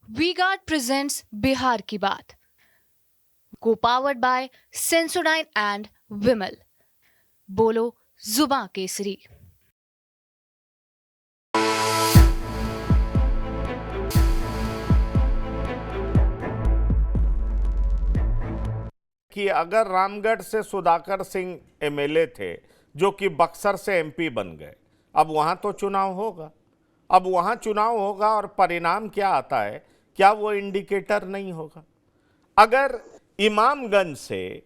We guard presents Bihar की बात, को पावर्ड बाय सेंसोडाइन एंड विमल। बोलो जुबां केसरी। कि अगर रामगढ़ से सुधाकर सिंह एमएलए थे जो कि बक्सर से एमपी बन गए, अब वहां तो चुनाव होगा। अब वहां चुनाव होगा और परिणाम क्या आता है, क्या वो इंडिकेटर नहीं होगा? अगर इमामगंज से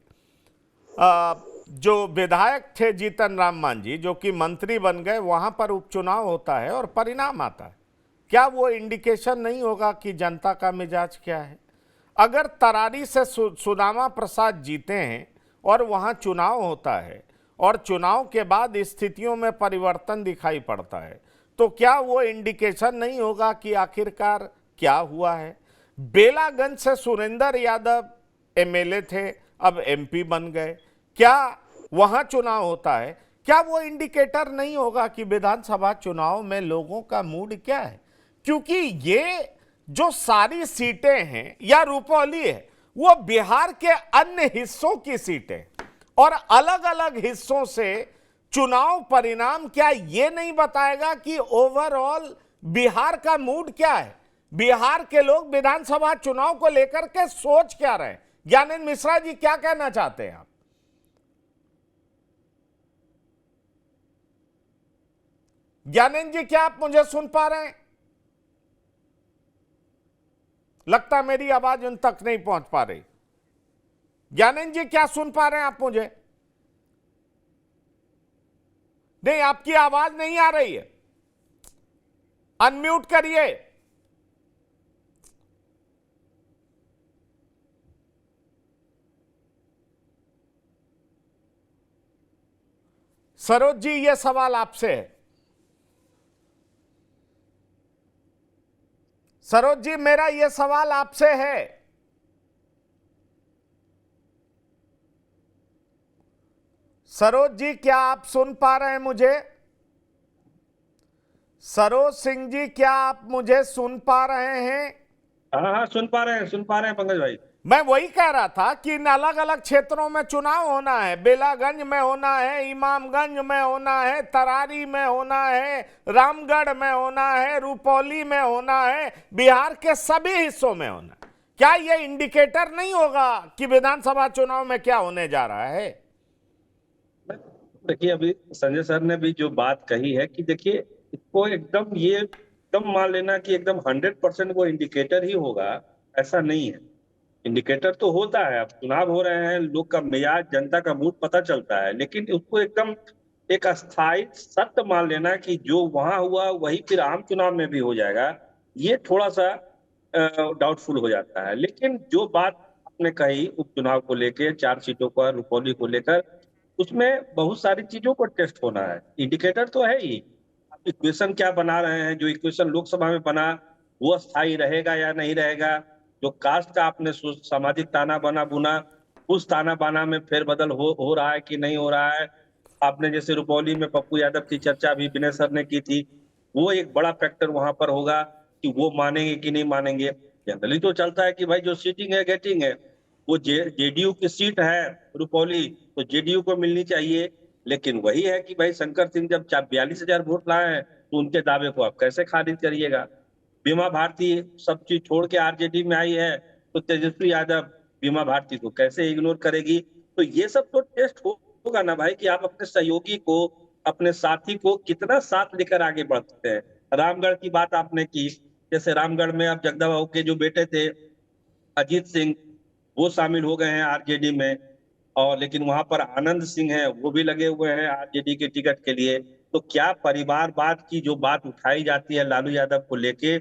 जो विधायक थे जीतन राम मांझी जो कि मंत्री बन गए, वहां पर उपचुनाव होता है और परिणाम आता है, क्या वो इंडिकेशन नहीं होगा कि जनता का मिजाज क्या है? अगर तरारी से सुदामा प्रसाद जीते हैं और वहां चुनाव होता है और चुनाव के बाद स्थितियों में परिवर्तन दिखाई पड़ता है, तो क्या वो इंडिकेशन नहीं होगा कि आखिरकार क्या हुआ है? बेलागंज से सुरेंद्र यादव एमएलए थे, अब एमपी बन गए, क्या वहां चुनाव होता है? क्या वो इंडिकेटर नहीं होगा कि विधानसभा चुनाव में लोगों का मूड क्या है? क्योंकि ये जो सारी सीटें हैं या रुपौली है, वो बिहार के अन्य हिस्सों की सीटें और अलग अलग हिस्सों से चुनाव परिणाम क्या ये नहीं बताएगा कि ओवरऑल बिहार का मूड क्या है, बिहार के लोग विधानसभा चुनाव को लेकर के सोच क्या रहे हैं? ज्ञानेंद्र मिश्रा जी, क्या कहना चाहते हैं आप? ज्ञानेंद्र जी, क्या आप मुझे सुन पा रहे हैं? लगता मेरी आवाज उन तक नहीं पहुंच पा रही। ज्ञानेंद्र जी, क्या सुन पा रहे हैं आप मुझे? नहीं, आपकी आवाज नहीं आ रही है, अनम्यूट करिए। सरोज जी, यह सवाल आपसे है। सरोज जी, मेरा यह सवाल आपसे है। सरोज जी, क्या आप सुन पा रहे हैं मुझे? सरोज सिंह जी, क्या आप मुझे सुन पा रहे हैं? हाँ हाँ, सुन पा रहे हैं पंकज भाई। मैं वही कह रहा था कि इन अलग अलग क्षेत्रों में चुनाव होना है, बेलागंज में होना है, इमामगंज में होना है, तरारी में होना है, रामगढ़ में होना है, रुपौली में होना है, बिहार के सभी हिस्सों में होना है। क्या यह इंडिकेटर नहीं होगा कि विधानसभा चुनाव में क्या होने जा रहा है? देखिए, अभी संजय सर ने भी जो बात कही है कि देखिए, इसको एकदम ये एकदम मान लेना कि एकदम 100% वो इंडिकेटर ही होगा, ऐसा नहीं है। इंडिकेटर तो होता है, अब चुनाव हो रहे हैं, लोग का मिजाज, जनता का मूड पता चलता है, लेकिन उसको एकदम एक अस्थायी सत्य मान लेना कि जो वहां हुआ वही फिर आम चुनाव में भी हो जाएगा, ये थोड़ा सा डाउटफुल हो जाता है। लेकिन जो बात आपने कही उपचुनाव को लेकर, 4 सीटों पर, रुपौली को लेकर, उसमें बहुत सारी चीजों को टेस्ट होना है। इंडिकेटर तो है ही, आप इक्वेशन क्या बना रहे हैं, जो इक्वेशन लोकसभा में बना वो स्थायी रहेगा या नहीं रहेगा। जो कास्ट का आपने सामाजिक ताना बाना बुना, उस ताना बाना में फेरबदल हो रहा है कि नहीं हो रहा है। आपने जैसे रुपौली में पप्पू यादव की चर्चा भी विनय सर ने की थी, वो एक बड़ा फैक्टर वहां पर होगा कि वो मानेंगे कि नहीं मानेंगे। जनरली तो चलता है कि भाई जो सीटिंग है गेटिंग है, वो जेडीयू की सीट है रुपौली, तो जेडीयू को मिलनी चाहिए। लेकिन वही है कि भाई शंकर सिंह जब 42,000 वोट लाए हैं, तो उनके दावे को आप कैसे खारिज करिएगा। बीमा भारती सब चीज छोड़ के आरजेडी में आई है, तो तेजस्वी यादव बीमा भारती को कैसे इग्नोर करेगी? तो ये सब तो टेस्ट होगा ना भाई, कि आप अपने सहयोगी को, अपने साथी को कितना साथ लेकर आगे बढ़ सकते हैं। रामगढ़ की बात आपने की, जैसे रामगढ़ में अब जगदम्बा बाबू के जो बेटे थे अजीत सिंह, वो शामिल हो गए हैं आरजेडी में। और लेकिन वहां पर आनंद सिंह है, वो भी लगे हुए हैं आरजेडी के टिकट के लिए। तो क्या परिवारवाद की जो बात उठाई जाती है लालू यादव को लेके,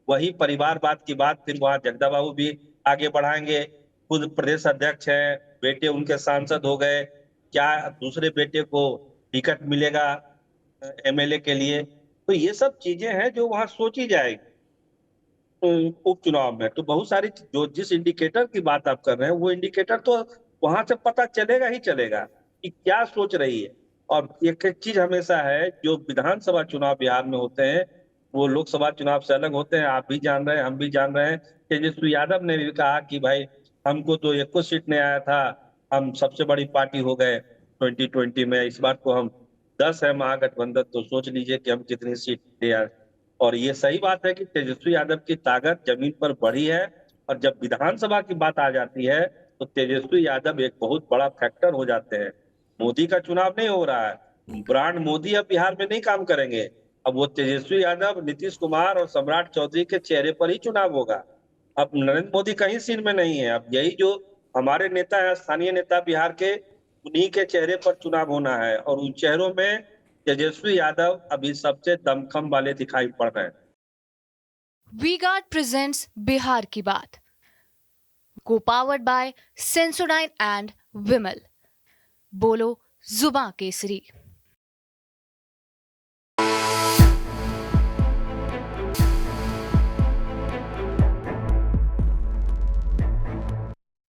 वही परिवारवाद की बात फिर वहां जगदा बाबू भी आगे बढ़ाएंगे? खुद प्रदेश अध्यक्ष है, बेटे उनके सांसद हो गए, क्या दूसरे बेटे को टिकट मिलेगा एमएलए के लिए? तो ये सब चीजें हैं जो वहां सोची जाएगी उपचुनाव में। तो बहुत सारी जो जिस इंडिकेटर की बात आप कर रहे हैं, वो इंडिकेटर तो वहां से पता चलेगा ही चलेगा कि क्या सोच रही है। और एक एक चीज हमेशा है, जो विधानसभा चुनाव बिहार में होते हैं, वो लोकसभा चुनाव से अलग होते हैं, आप भी जान रहे हैं, हम भी जान रहे हैं। तेजस्वी यादव ने भी कहा कि भाई हमको तो एक को सीट नहीं आया था, हम सबसे बड़ी पार्टी हो गए 2020 में, इस बार तो हम 10 है महागठबंधन, तो सोच लीजिए कि हम कितनी सीट ले आए। और ये सही बात है कि तेजस्वी यादव की ताकत जमीन पर बढ़ी है, और जब विधानसभा की बात आ जाती है तो तेजस्वी यादव एक बहुत बड़ा फैक्टर हो जाते हैं। मोदी का चुनाव नहीं हो रहा है, ब्रांड मोदी अब बिहार में नहीं काम करेंगे, अब वो तेजस्वी यादव, नीतीश कुमार और सम्राट चौधरी के चेहरे पर ही चुनाव होगा। अब नरेंद्र मोदी कहीं सीन में नहीं है, अब यही जो हमारे नेता है, स्थानीय नेता बिहार के, उन्हीं के चेहरे पर चुनाव होना है, और उन चेहरों में तेजस्वी यादव अभी सबसे दमखम वाले दिखाई पड़ रहे हैं। वी गार्ड प्रेजेंट्स बिहार की बात, को पावर्ड बाय सेंसोडाइन एंड विमल। बोलो जुबां केसरी।